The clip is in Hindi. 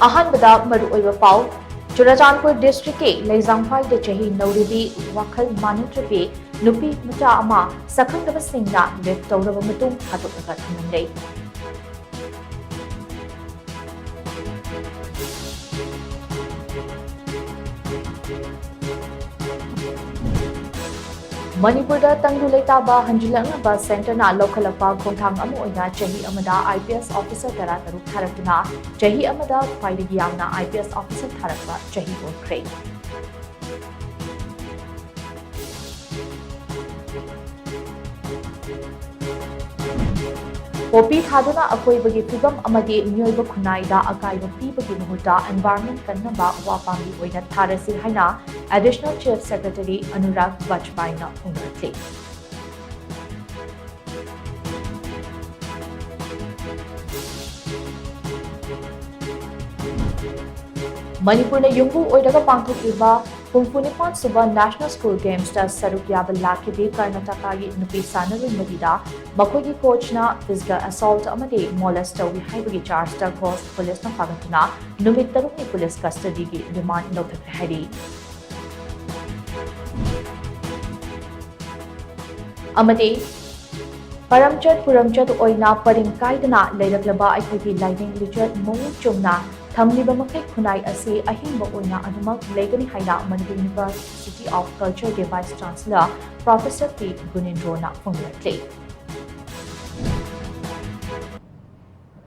अहनबदा मरुओइबा पाउ चुराचांदपुर डिस्ट्रिक्ट के लेजांगफाई दे चही नौरिबी वखल मानुत्रबी नुपी मचा अमा सखंगदबा सिंगना रेप तौरबा मतुंग हादोकगा थमनलै मणिपुर तंगु लेताबा हंजिलंगबा सेंटरना लौखलपा खोंथांग अमा ओइना चही अमदा आईपीएस ऑफिसर तरा तरुक थारक्तुना चही अमदा ख्वाइदगी यामना आईपीएस ऑफिसर थारक्पा चही ओइख्रे पोपी थादुना अकोइबगी फिबम अमदी मियोइब खुनाइदा अकाइब पीबगी महुता एनवायरनमेंट कन्नबा वापांगी ओइना थारसी हाइना एडिशनल चीफ सेक्रेटरी अनुराग वाजपेयीना फोंगरथले मणिपुर युंगू ओइरगा पांथोकिबा पुंफुनिपान सुबह नेशनल स्कूल गेम्स सरुक याब लाखिबी कर्नाटका की नुपी सानरुई मदीदा मखोगी कोचना फिजिकल असॉल्ट अमदे मोलेस्ट तौवी हाइबगी चार्ज घोस्ट पुलिस फागतुना नुमित तरुकनी पुलिस कस्टडी की रिमांड लौथक्रे हाइरी अमदे परमचट पुरमचट ओइना परिंग काइदना लेरक्लबा अखोगी लाइनिंग लिचट मऊ चुमना थमलिबा मखै खुनाई असे अहिंबा ओइना अनुमक लेगनी हाइना मणिपुर यूनिवर्सिटी ऑफ कल्चर के वाइस चांसलर प्रोफेसर पी गुनिंद्रोना फोंगरथले